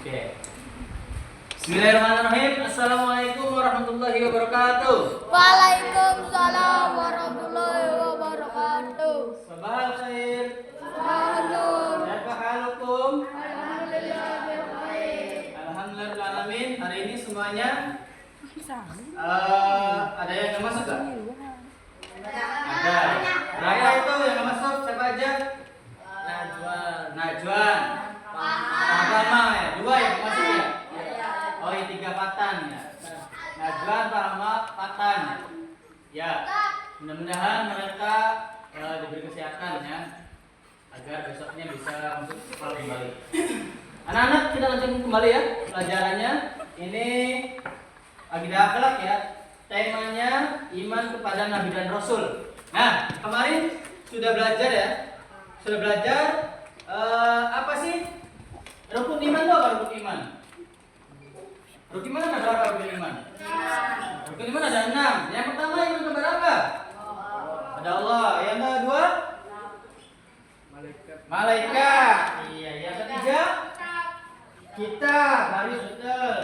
Oke. Bismillahirrahmanirrahim. Assalamualaikum warahmatullahi wabarakatuh. Waalaikumsalam warahmatullahi wabarakatuh. Sabahal khair. Halo. Kaifa halukum? Alhamdulillah baik. Alhamdulillah alamin. Hari ini semuanya ada yang nggak masuk nggak? Ada. Berapa itu yang nggak masuk? Siapa aja? Najwan. Pahama ya. Dua yang nggak masuk ya. Oh ya, 3 Patan ya. Najwan, Pahama, Patan. Ya. Mudah-mudahan mereka diberi kesehatan ya, agar besoknya bisa masuk sekolah kembali. Anak-anak, kita lanjutkan kembali ya pelajarannya. Ini akidah akhlak ya. Temanya iman kepada Nabi dan Rasul. Nah, kemarin sudah belajar ya. Sudah belajar apa sih rukun iman itu? Apa rukun iman? Rukun iman ada berapa rukun iman? Rukun iman ada 6. Yang pertama iman kepada apa? Ada Allah. Yang kedua? Malaikat. Iya. Yang ketiga? Kita. Baris betul.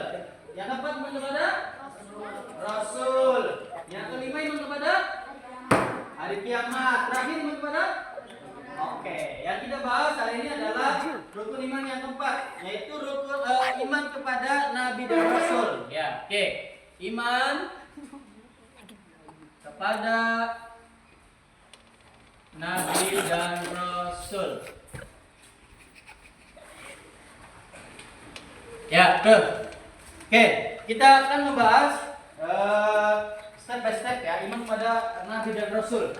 Yang keempat iman kepada Rasul. Yang kelima iman kepada hari kiamat. Terakhir iman kepada. Oke, yang kita bahas hari ini adalah rukun iman yang keempat, yaitu rukun iman kepada Nabi dan Rasul. Ya, oke. Iman kepada Nabi dan Rasul. Ya, tuh. Oke, kita akan membahas step by step ya, iman kepada Nabi dan Rasul.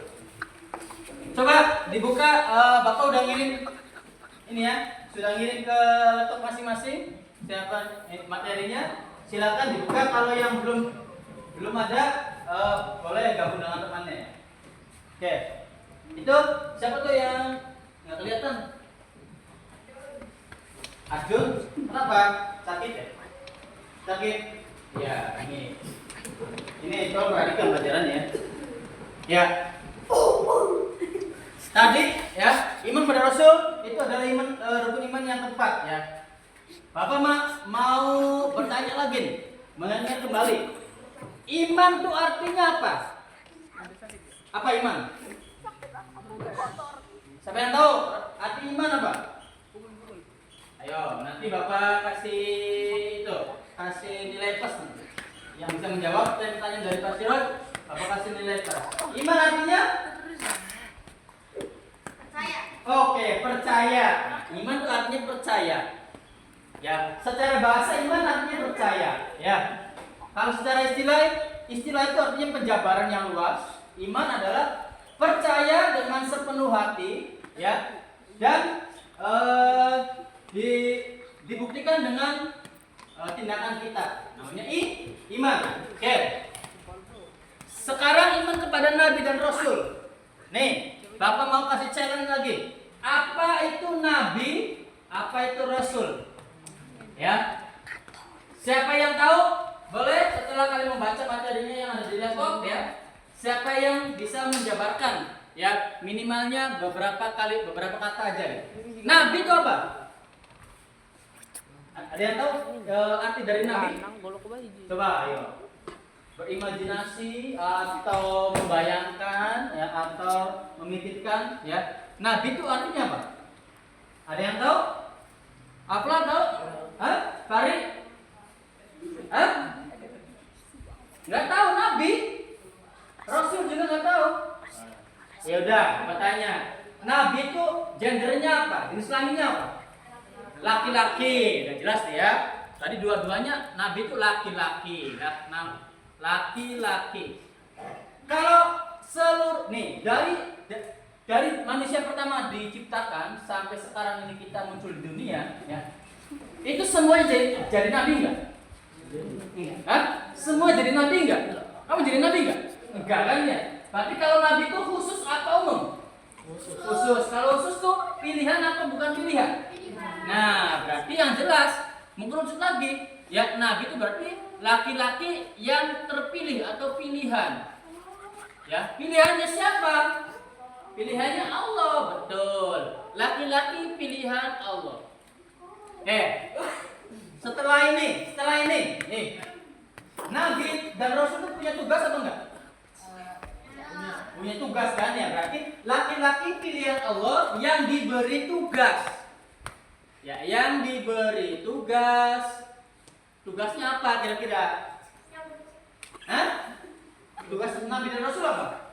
Coba dibuka, Bapak udah ngirim ini ya, sudah ngirim ke laptop masing-masing. Siapa materinya? Silakan dibuka. Kalau yang belum ada, boleh gabung dengan temannya. Oke, itu siapa tuh yang nggak kelihatan? Arjun, kenapa? Sakit ya? Sakit? Ya, ini coba perhatikan pelajarannya. Ya. Tadi ya, iman pada Rasul itu adalah iman rukun iman yang keempat ya. Bapak mau bertanya lagi nih, mengingat kembali. Iman itu artinya apa? Apa iman? Siapa yang tahu arti iman apa? Ayo, nanti Bapak kasih nilai plus nih. Yang bisa menjawab pertanyaan dari Pak Sirot, Bapak kasih nilai plus. Iman artinya? Oke, percaya. Iman itu artinya percaya. Ya, secara bahasa iman artinya percaya. Ya. Kalau secara istilah itu artinya penjabaran yang luas. Iman adalah percaya dengan sepenuh hati, ya. Dan dibuktikan dengan tindakan kita. Namanya iman. Oke. Sekarang iman kepada Nabi dan Rasul. Nih, Bapak mau kasih challenge lagi. Apa itu Nabi? Apa itu Rasul? Ya. Siapa yang tahu? Boleh setelah kalian membaca materinya yang ada di laptop ya. Siapa yang bisa menjabarkan? Ya, minimalnya beberapa kata aja ya. Nabi itu apa? Ada yang tahu arti dari Nabi? Coba ayo. Berimajinasi atau membayangkan ya, atau memikirkan ya. Nabi itu artinya apa? Ada yang tahu? Apa tahu? Hah? Farid? Hah? Nggak tahu Nabi? Rasul juga nggak tahu. Ya udah, bertanya. Nabi itu gendernya apa? Jenis kelaminnya apa? Laki-laki. Udah jelas ya. Tadi dua-duanya Nabi itu laki-laki. Laki-laki. Kalau seluruh nih dari manusia pertama diciptakan sampai sekarang ini kita muncul di dunia, ya, itu semuanya jadi nabi enggak? Hah? Semua jadi nabi enggak? Kamu jadi nabi enggak? Enggak kan ya? Berarti kalau nabi itu khusus atau umum? Khusus. Kalau khusus tuh pilihan atau bukan pilihan? Nah, berarti yang jelas mengkerucut lagi, ya nabi itu berarti laki-laki yang terpilih atau pilihan. Ya, pilihannya siapa? Pilihannya Allah, betul. Laki-laki pilihan Allah. setelah ini, nih, Nabi dan Rasul itu punya tugas atau enggak? Punya tugas kan ya, berarti laki-laki pilihan Allah yang diberi tugas. Ya, yang diberi tugas. Tugasnya apa kira-kira? Hah? Tugas Nabi dan Rasul apa?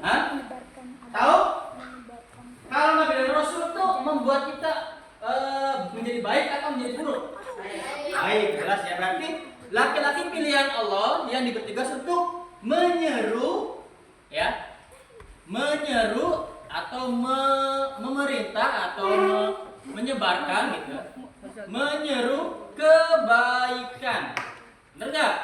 Hah? Tahu? Kalau Nabi dan Rasul itu membuat kita menjadi baik atau menjadi buruk? Baik, jelas ya. Berarti laki-laki pilihan Allah yang diberi tugas untuk menyeru, ya, menyeru atau memerintah atau menyebarkan gitu, menyeru kebaikan. Benar nggak?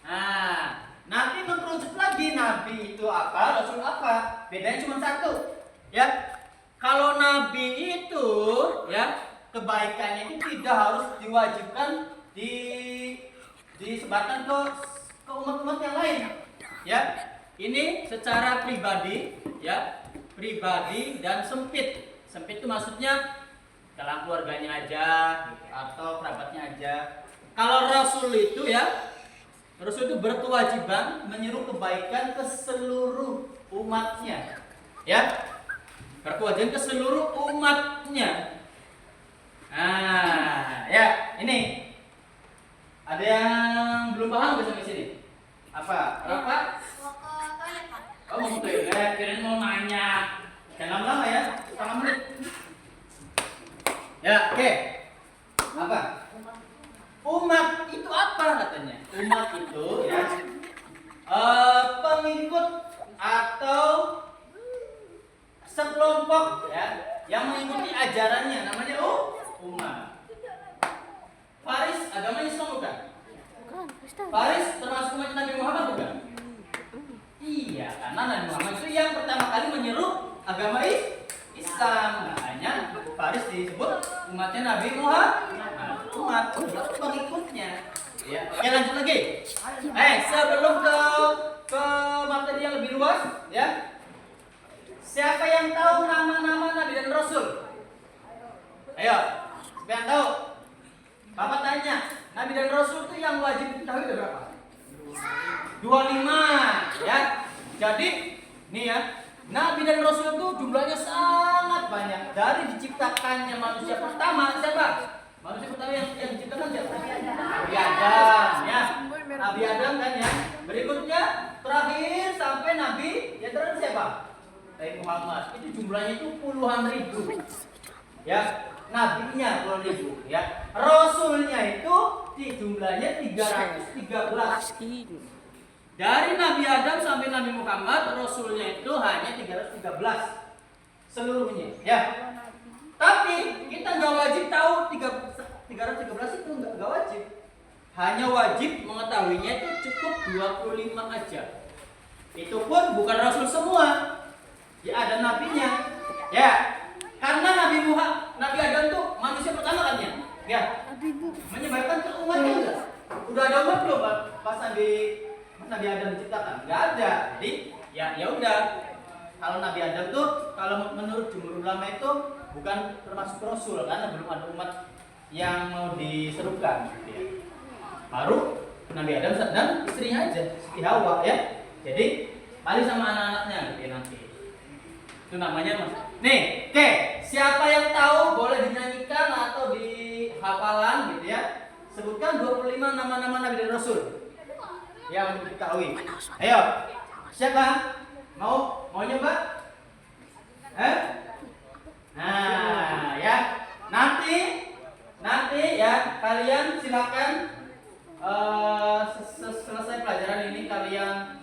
Nah, nanti mengerucut lagi Nabi itu apa, Rasul apa? Bedanya cuma satu, ya. Kalau Nabi itu, ya, kebaikannya itu tidak harus diwajibkan disebarkan ke umat-umat yang lain, ya. Ini secara pribadi, ya, pribadi dan sempit. Sempit itu maksudnya dalam keluarganya aja, gitu, atau kerabatnya aja. Kalau Rasul itu, ya, Rasul itu berkewajiban menyeru kebaikan ke seluruh umatnya, ya, berkewajiban ke seluruh umatnya. Nah, ya, ini ada yang belum paham nggak sampai sini? Apa? Oh, mau toilet, kirain mau nanya. Jangan lama ya, setengah menit. Ya, oke. Apa? Umat itu apa katanya? Umat itu, ya, pengikut atau sekelompok, ya, yang mengikuti ajarannya, namanya umat. Faris agama Islam bukan? Faris termasuk umat Nabi Muhammad bukan? Iya, karena Nabi Muhammad itu yang pertama kali menyeru agama Islam. Makanya Faris disebut umatnya Nabi Muhammad. Umat pengikutnya. Ya, oke, lanjut lagi. Sebelum ke materi yang lebih luas, ya. Siapa yang tahu nama-nama Nabi dan Rasul? Ayo, siapa yang tahu? Bapak tanya, Nabi dan Rasul itu yang wajib diketahui ada berapa? 25, ya. Jadi, nih ya, Nabi dan Rasul itu jumlahnya sangat banyak. Dari diciptakannya manusia pertama, siapa? Manusia pertama yang diciptakan siapa? Nabi Adam, ya. Nabi Adam kan ya. Berikutnya terakhir sampai Nabi yang terakhir siapa? Nabi Muhammad. Itu jumlahnya itu puluhan ribu. Ya, nabinya puluhan ribu, ya. Rasulnya itu di jumlahnya 313. Dari Nabi Adam sampai Nabi Muhammad, Rasulnya itu hanya 313 seluruhnya, ya. Tapi kita nggak wajib tahu 313 itu nggak wajib. Hanya wajib mengetahuinya itu cukup 25 aja. Itu pun bukan Rasul semua. Ya, ada nabinya. Ya. Karena Nabi Adam tuh manusia pertama kan ya. Ya. Menyebarkan ke umatnya enggak? Udah ada umat belum pas Nabi Adam diciptakan? Enggak ada. Jadi ya udah. Kalau Nabi Adam tuh kalau menurut jumhur ulama itu bukan termasuk Rasul karena belum ada umat yang mau diserukan gitu ya. Baru Nabi Adam dan istrinya aja, Siti Hawa ya. Jadi paling sama anak-anaknya gitu ya nanti. Itu namanya Mas. Nih, oke. Siapa yang tahu boleh dinyanyikan atau dihafalan gitu ya. Sebutkan 25 nama-nama Nabi dan Rasul. Ya, untuk diketahui. Ayo. Siapa? Mau nyoba? Nah, ya. Nanti ya kalian silakan selesai pelajaran ini kalian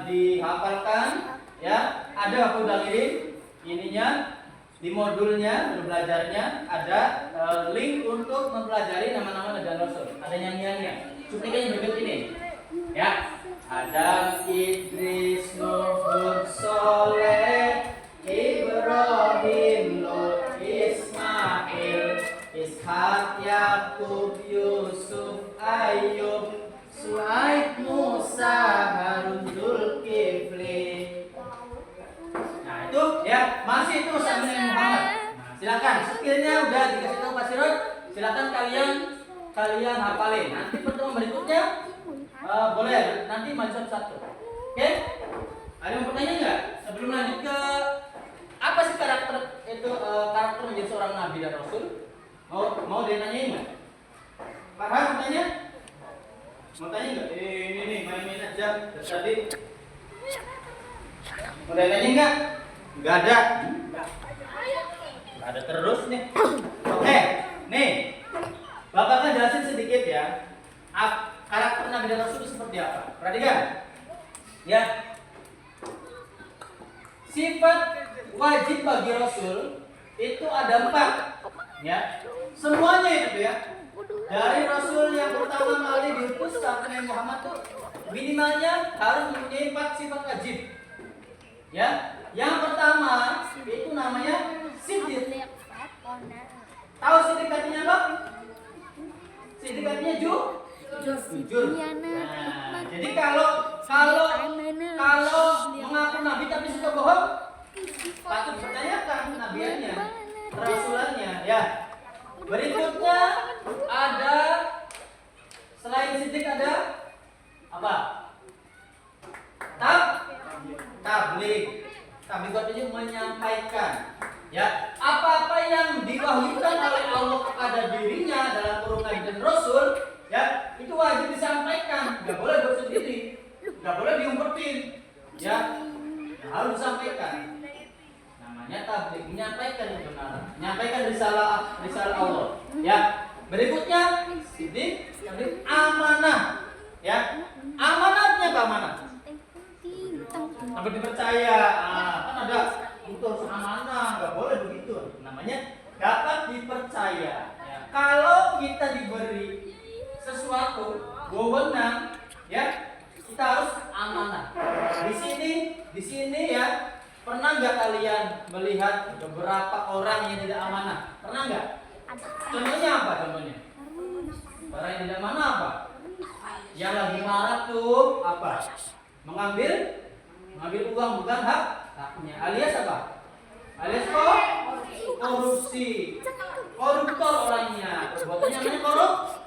dihafalkan ya. Ada aku udah kirim ininya di modulnya belajarnya ada link untuk mempelajari nama-nama Nabi dan Rasul. Ada nyanyiannya. Cuplikannya berikut ini. Ya. Adam, Idris, Nuh, Hud, Soleh, Ibrahim, Lut, Ismail, Ishak, Yakub, Yusuf, Ayub, Suaib, Musa, Harun, Zulkifli. Nah itu ya masih itu sama Muhammad. Nah, silakan skillnya udah dikasih tahu Pak Sirot. silakan kalian hafalin. Nanti pertemuan berikutnya boleh nanti maju satu-satu. Oke? Ada yang bertanya nggak? Sebelum lanjut ke apa sih karakter karakter menjadi seorang nabi dan rasul? Mau dia nanyain nggak? Farhan mau tanya? Mau tanya nggak? Ini main-main aja dari tadi. Mau dia nanya nggak? Nggak ada. Nggak ada terus nih. Oke, nih. Bapak kan jelasin sedikit ya. Karakter nabi dan rasul itu seperti apa? Perhatikan. Ya. Sifat wajib bagi rasul itu ada 4. Ya. Semuanya itu ya. Dari rasul yang pertama kali diutus sampai Nabi Muhammad itu minimalnya harus mempunyai 4 sifat wajib. Ya. Yang pertama itu namanya siddiq. Tahu siddiq artinya apa? Siddiq artinya jujur. Nah, jadi kalau mengaku nabi tapi suka bohong, patut dipertanyakan nabiannya, rasulannya. Ya. Berikutnya ada selain siddiq ada apa? Tabligh. Tabligh artinya menyampaikan. Ya, apa-apa yang diwahyukan oleh Allah kepada dirinya dalam kurung nabi dan rasul, ya, itu wajib disampaikan. Enggak boleh buat sendiri. Enggak boleh diumpetin. Ya. Harus disampaikan. Namanya tabligh, menyampaikan yang benar. Menyampaikan risalah Allah. Ya. Berikutnya siddiq, amanah. Ya. Amanahnya apa amanah? Dapat dipercaya. Kan ada utus amanah, nggak boleh begitu. Namanya dapat dipercaya. Ya. Kalau kita diberi sesuatu wewenang, ya, kita harus amanah. Di sini ya, pernah nggak kalian melihat beberapa orang yang tidak amanah? Pernah nggak? Contohnya apa? Orang yang tidak amanah apa? Yang lagi marah tuh apa? Mengambil uang bukan haknya, alias apa? Alias korupsi. Koruptor orangnya, perbuatannya namanya korupsi.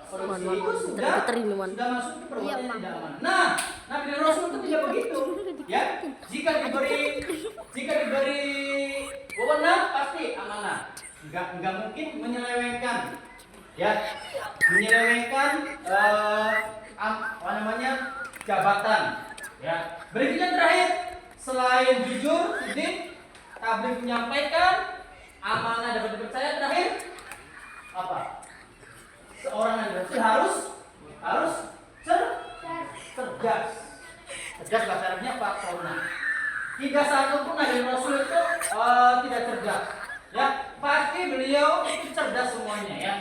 Itu sudah masuk ke perbuatan yang tidak aman. Nah, Nabi dan Rasul itu tidak begitu. Ya, jika diberi wewenang pasti amanah. Enggak mungkin menyelewengkan. Ya, menyelewengkan jabatan. Ya. Berikutnya terakhir, selain jujur, siddiq, tabligh menyampaikan, amanah dapat dipercaya, terakhir apa? Seorang yang berarti harus cerdas. Cerdas bahasa Arabnya fatona. Tidak satu pun Nabi Rasul itu tidak cerdas. Ya, pasti beliau itu cerdas semuanya ya.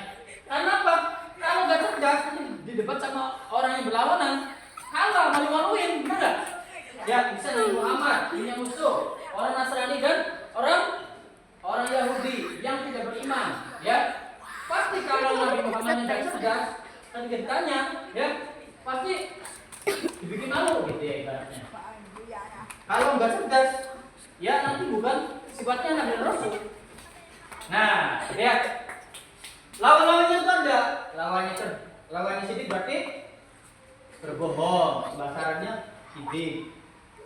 Karena apa? Kalau nggak cerdas, di debat sama orang yang berlawanan, kalah, malu-maluin, benar nggak? Ya, bisa Nabi Muhammad punya musuh, orang Nasrani dan orang Yahudi yang tidak beriman, ya. Pasti kalau Nabi Muhammad tidak cerdas, ketika ditanya, ya, pasti dibikin malu gitu ya ibaratnya. Kalau nggak cerdas, ya nanti bukan sifatnya Nabi Rasul. Nah, lihat. Lawan-lawannya itu ada. Lawannya siddiq berarti berbohong. Bahasa Arabnya siddiq.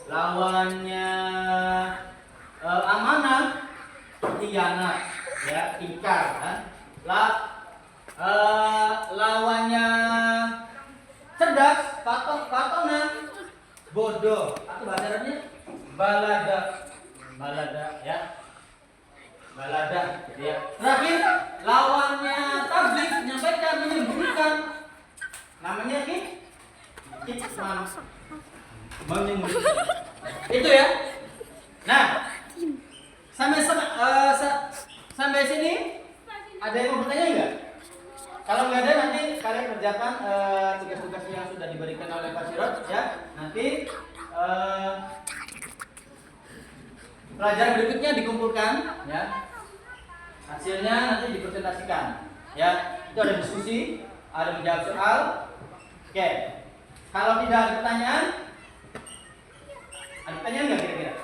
Lawannya amanah, khianat, ya, ingkar, kan? Lawannya cerdas, patona, bodoh. Atau bahasa Arabnya balada, ya. Balada, gitu ya. Terakhir, lawannya tabligh, menyampaikan, menyembunyikan. Namanya kitman. Menyembunyikan. Itu ya. Nah, sampai sini ada yang mau bertanya enggak? Kalau nggak ada, nanti kalian kerjakan tugas-tugas yang sudah diberikan oleh Pak Sirot, ya. Nanti pelajaran berikutnya dikumpulkan, ya. Hasilnya nanti dipresentasikan, ya. Itu ada diskusi, ada menjawab soal. Oke. Kalau tidak ada pertanyaan, nggak kira-kira?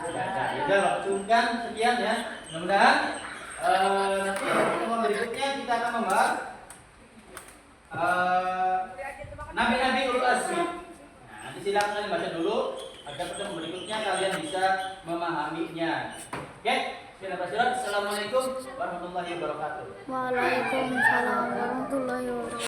Tidak ada. Ya udah, cukupkan sekian ya. Mudah-mudahan Nanti pertemuan berikutnya kita akan membahas nabi-nabi ulul azmi. Nah, nanti silakan kalian baca dulu agar pertemuan berikutnya kalian bisa memahaminya. Oke, Assalamualaikum warahmatullahi wabarakatuh. Waalaikumsalam.